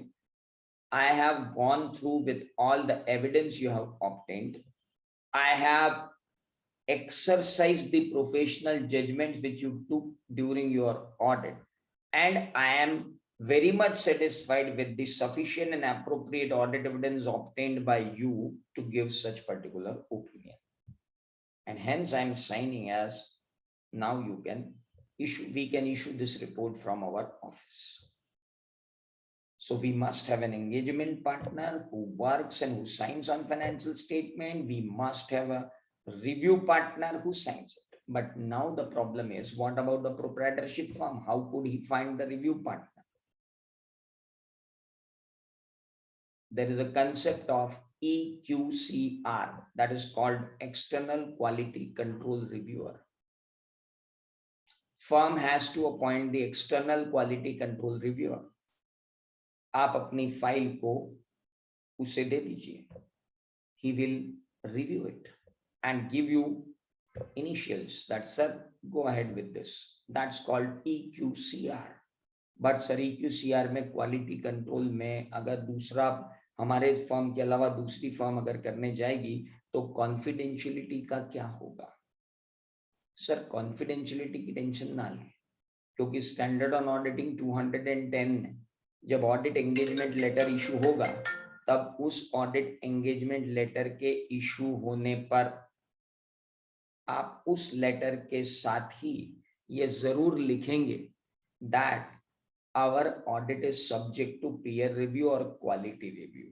I have gone through with all the evidence you have obtained. I have exercised the professional judgments which you took during your audit. And I am very much satisfied with the sufficient and appropriate audit evidence obtained by you to give such particular opinion. And hence I'm signing as now you can issue, we can issue this report from our office. So we must have an engagement partner who works and who signs on financial statement. We must have a review partner who signs it. But now the problem is, what about the proprietorship firm? How could he find the review partner? There is a concept of EQCR, that is called external quality control reviewer. Firm has to appoint the external quality control reviewer. आप अपनी file को उसे दे दीजिए. He will review it and give you initials that, sir, go ahead with this. That's called EQCR. But sir, EQCR में quality control में अगर दूसरा हमारे फर्म के अलावा दूसरी फर्म अगर करने जाएगी तो कॉन्फिडेंशियलिटी का क्या होगा? सर, कॉन्फिडेंशियलिटी की टेंशन ना लें, क्योंकि स्टैंडर्ड ऑन ऑडिटिंग 210 में जब ऑडिट एंगेजमेंट लेटर इशू होगा तब उस ऑडिट एंगेजमेंट लेटर के इशू होने पर आप उस लेटर के साथ ही ये जरूर लिखेंगे that our audit is subject to peer review or quality review.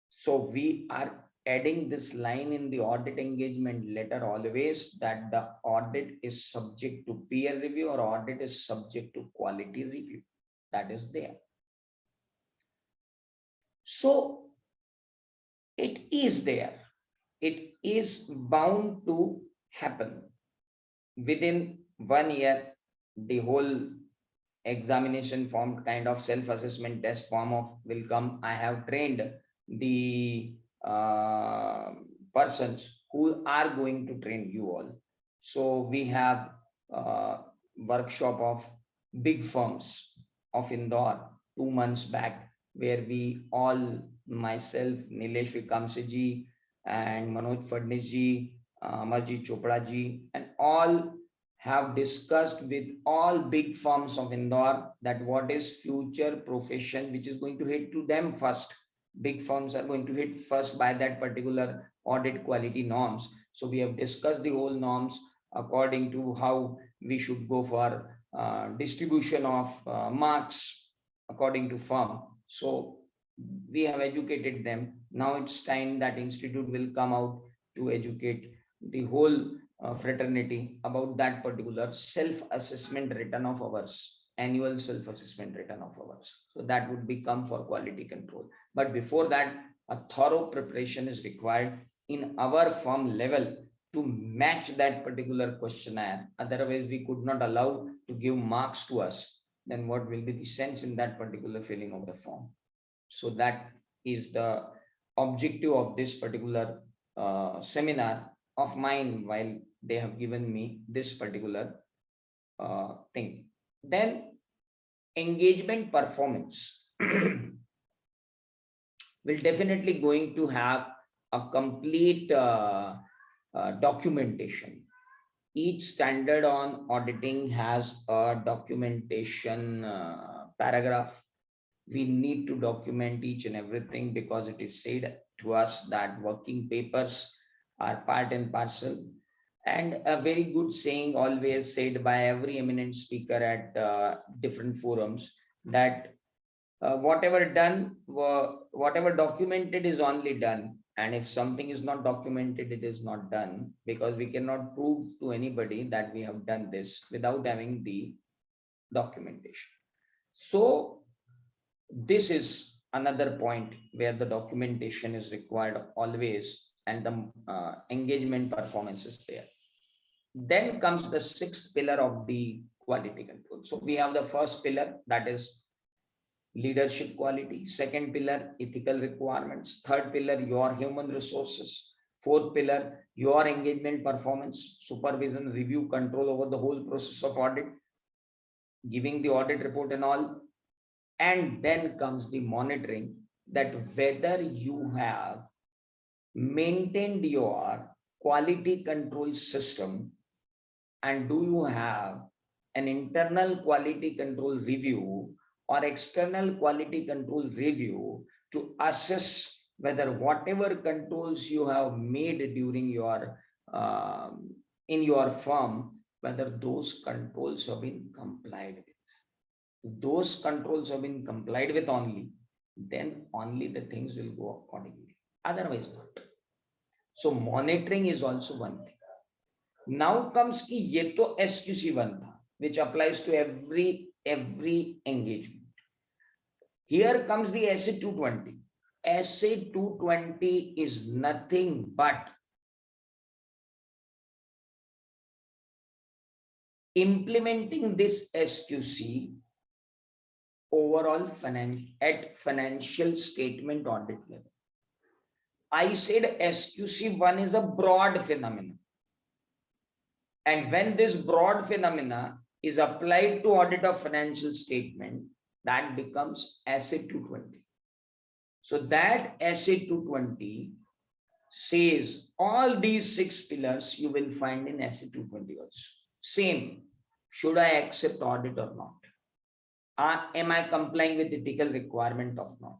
So we are adding this line in the audit engagement letter always, that the audit is subject to peer review or audit is subject to quality review. That is there. So it is there. It is bound to happen. Within 1 year, the whole examination form kind of self-assessment test form of will come. I have trained the persons who are going to train you all. So we have workshop of big firms of Indore 2 months back, where we all, myself, Nilesh Vikamse ji and Manoj Fadnis ji, Amarjit Chopra ji, and all have discussed with all big firms of Indore that what is future profession which is going to hit to them first. Big firms are going to hit first by that particular audit quality norms. So we have discussed the whole norms according to how we should go for distribution of marks according to firm. So we have educated them. Now it's time that institute will come out to educate the whole fraternity about that particular self-assessment written of ours, annual self-assessment written of ours. So that would become for quality control. But before that, a thorough preparation is required in our firm level to match that particular questionnaire. Otherwise, we could not allow to give marks to us. Then what will be the sense in that particular filling of the form? So that is the objective of this particular seminar of mine, while they have given me this particular thing. Then engagement performance will definitely going to have a complete documentation. Each standard on auditing has a documentation paragraph. We need to document each and everything because it is said to us that working papers are part and parcel. And a very good saying always said by every eminent speaker at different forums, that whatever done, whatever documented is only done. And if something is not documented, it is not done, because we cannot prove to anybody that we have done this without having the documentation. So this is another point where the documentation is required always. and the engagement performance is there. Then comes the sixth pillar of the quality control. So we have the first pillar, that is leadership quality. Second pillar, ethical requirements. Third pillar, your human resources. Fourth pillar, your engagement performance, supervision, review, control over the whole process of audit, giving the audit report and all. And then comes the monitoring, that whether you have maintained your quality control system, and do you have an internal quality control review or external quality control review to assess whether whatever controls you have made during your in your firm, whether those controls have been complied with. If those controls have been complied with only, then only the things will go accordingly. Otherwise not. So monitoring is also one thing. Now comes ki ye to SQC1 tha, which applies to every engagement. Here comes the SA 220. SA 220 is nothing but implementing this SQC overall financial statement audit level. I said SQC1 is a broad phenomenon. And when this broad phenomena is applied to audit of financial statement, that becomes SA 220. So that SA 220 says all these six pillars you will find in SA 220 also. Same, should I accept audit or not? Am I complying with ethical requirement or not?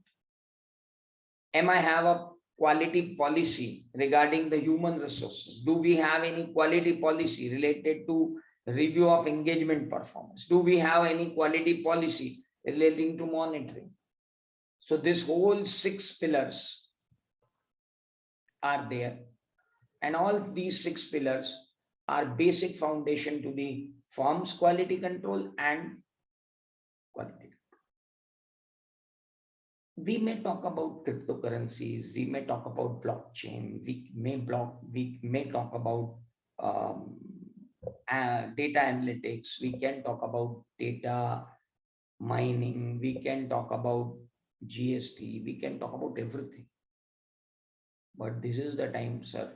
Am I have a quality policy regarding the human resources? Do we have any quality policy related to review of engagement performance? Do we have any quality policy relating to monitoring? So this whole six pillars are there, and all these six pillars are basic foundation to the firm's quality control and quality. We may talk about cryptocurrencies, we may talk about blockchain, we may talk about data analytics, we can talk about data mining, we can talk about GST, we can talk about everything. But this is the time, sir,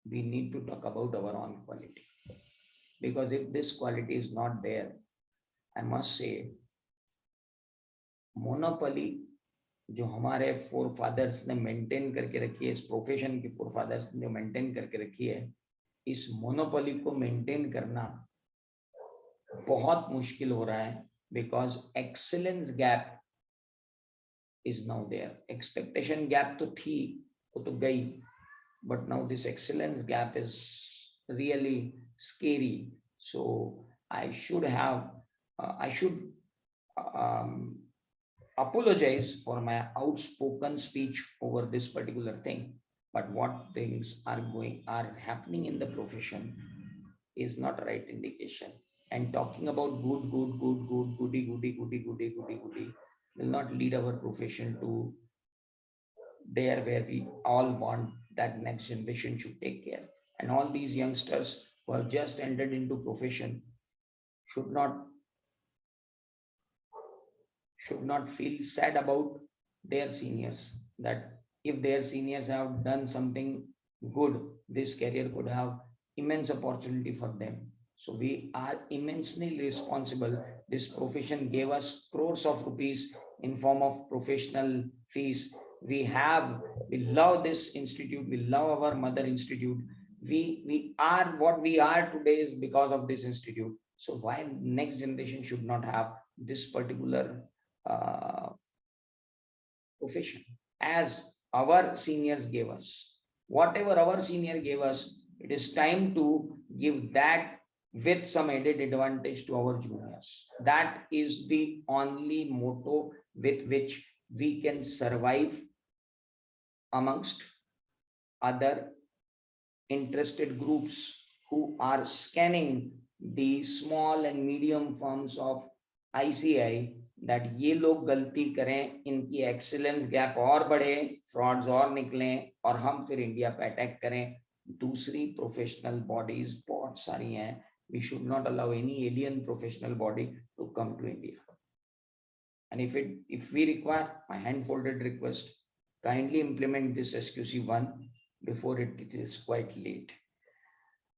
we need to talk about our own quality. Because if this quality is not there, I must say, monopoly जो हमारे four fathers ने maintain करके रखी है, इस profession की four fathers ने maintain करके रखी है, इस मोनोपोली को मेंटेन करना बहुत मुश्किल हो रहा है, because excellence gap is now there. Expectation gap तो थी, वो तो गई, but now this excellence gap is really scary. So I should apologize for my outspoken speech over this particular thing, but what things are happening in the profession is not right indication. And talking about goody will not lead our profession to there where we all want that next generation should take care. And all these youngsters who have just entered into profession should not feel sad about their seniors, that if their seniors have done something good, this career could have immense opportunity for them. So we are immensely responsible. This profession gave us crores of rupees in form of professional fees. We love this institute, we love our mother institute. We are what we are today is because of this institute. So why next generation should not have this particular profession as our seniors gave us? Whatever our senior gave us, it is time to give that with some added advantage to our juniors. That is the only motto with which we can survive amongst other interested groups who are scanning the small and medium firms of ICI that ये लोग गलती करें, इनकी excellence gap और बढ़े, frauds और निकलें और हम फिर इंडिया पे अटैक करें। दूसरी प्रोफेशनल बॉडीज बहुत सारी हैं, we should not allow any alien professional body to come to India. And if we require, my hand folded request, kindly implement this SQC1 before it is quite late.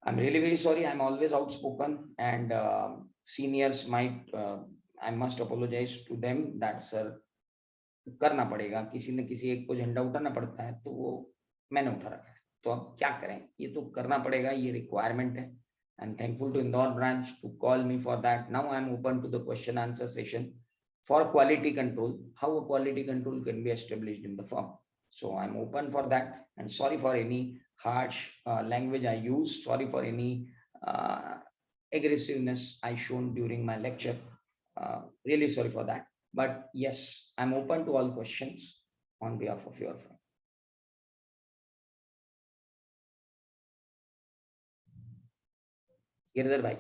I'm really very sorry. I'm always outspoken, and seniors might. I must apologize to them that sir, करना पड़ेगा, किसी न किसी एक को झंडा उठाना पड़ता है, तो वो मैंने उठा रखा है, तो अब क्या करें, ये तो करना पड़ेगा, ये रिक्वायरमेंट है। I'm thankful to Indore branch to call me for that. Now I'm open to the question answer session for quality control, how a quality control can be established in the firm. So I'm open for that, and sorry for any harsh language I used, sorry for any aggressiveness I shown during my lecture, really sorry for that. But yes, I'm open to all questions on behalf of your firm. Girdhar bhai.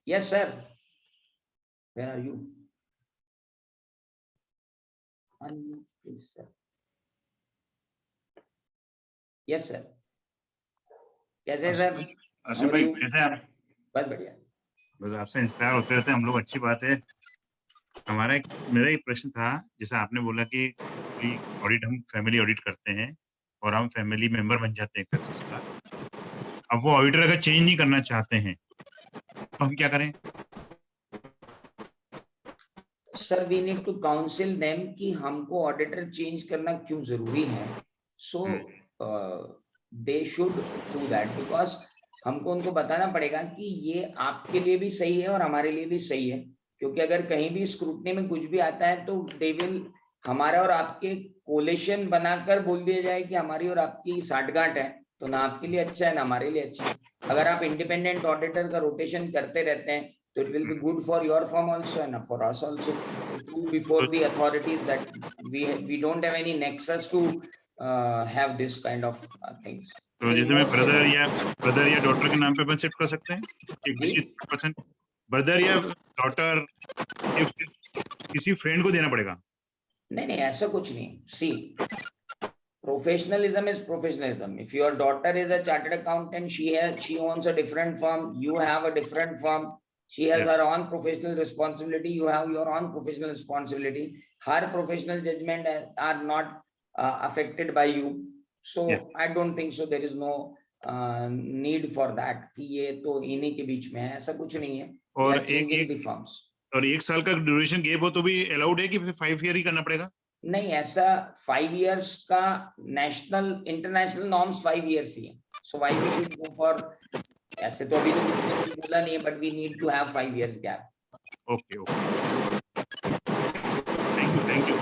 Yes, sir. Where are you? Please, sir. Yes, sir. कैसे हैं sir? Asif भाई कैसे हैं आप? बस बढ़िया। बस आपसे इंस्पायर होते रहते हैं हम लोग, अच्छी बात है। मेरा एक प्रश्न था, जैसे आपने बोला कि ऑडिट हम फैमिली ऑडिट करते हैं और हम फैमिली मेंबर बन जाते हैं एक तरह से। अब वो ऑडिटर अगर चेंज नहीं करना चाहते हैं तो हम क्या करें? Sir we need to counsel them कि हमको ऑडिटर चेंज करना क्यों जरूरी है। So they should do that, because हमको उनको बताना पड़ेगा कि ये आपके लिए भी सही है और हमारे लिए भी सही है, क्योंकि अगर कहीं भी स्क्रूटनी में कुछ भी आता है तो दे विल हमारा और आपके कोलेशन बनाकर बोल दिया जाए कि हमारी और आपकी साठगांठ है, तो ना आपके लिए अच्छा है ना हमारे लिए अच्छा है। अगर आप इंडिपेंडेंट ऑडिटर का रोटेशन करते रहते हैं तो it will be good for your firm also and for us also, to prove before the authorities that we don't have any nexus to have this kind of things. तो जैसे मैं brother या daughter के नाम पे अपन shift कर सकते हैं कि किसी पर्सन ब्रदर या डॉटर किसी फ्रेंड को देना पड़ेगा? नहीं, ऐसा कुछ नहीं। सी, professionalism is professionalism. If your daughter is a chartered accountant, she owns a different firm, you have a different firm, she has her own professional responsibility, you have your own professional responsibility. Her professional judgment are not affected by you, so I don't think so there is no need for that कि ये तो इन्हीं के बीच में है, ऐसा कुछ नहीं है। और एक साल का ड्यूरेशन गैप हो तो भी अलाउड है कि 5 ईयर ही करना पड़ेगा? नहीं, ऐसा 5 इयर्स का नेशनल इंटरनेशनल नॉर्म्स 5 इयर्स ही है, so why we should go for, ऐसे तो अभी तो किसी ने कुछ बोला नहीं है, but we need to have 5 years gap. Okay, thank you.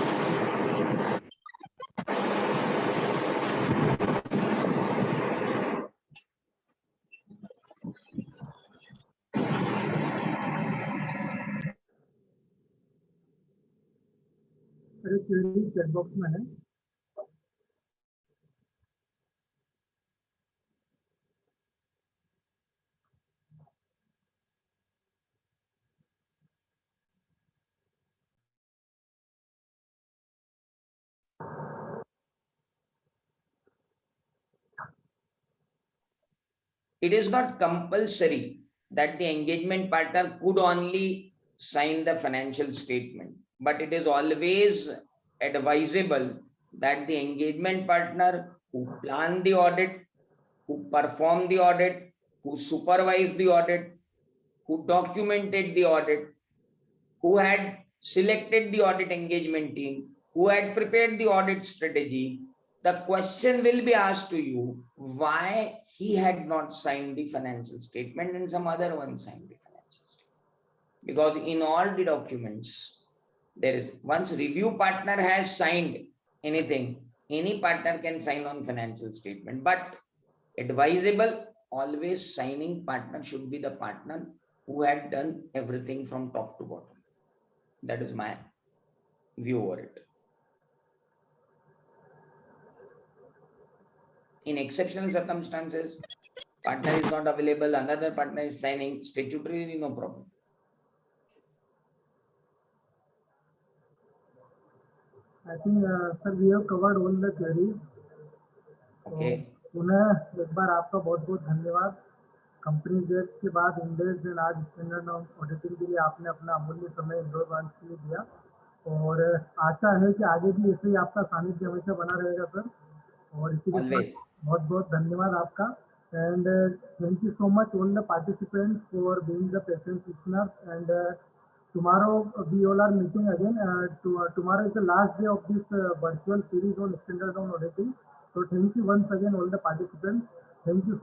Chat box में है। It is not compulsory that the engagement partner could only sign the financial statement, but it is always advisable that the engagement partner who planned the audit, who performed the audit, who supervised the audit, who documented the audit, who had selected the audit engagement team, who had prepared the audit strategy, the question will be asked to you why he had not signed the financial statement and some other one signed the financial statement. Because in all the documents, there is, once review partner has signed anything, any partner can sign on financial statement, but advisable, always signing partner should be the partner who had done everything from top to bottom. That is my view over it. In exceptional circumstances, partner is not available, another partner is signing, statutorily no problem. I think, sir, we have covered all the queries. Okay. पुनः एक बार आपका बहुत बहुत धन्यवाद। Company gate के बाद index and आज standard auditing के लिए आपने अपना अमूल्य समय इंदौर ब्रांच के लिए दिया, और आशा है कि आगे भी ऐसे ही आपका सानिध्य हमेशा बना रहेगा सर, और इसी के Always. साथ बहुत बहुत धन्यवाद आपका। And thank you so much all the participants for being the patient listeners, and tomorrow we all are meeting again. Tomorrow is the last day of this virtual series on standard on auditing. So thank you once again all the participants. Thank you.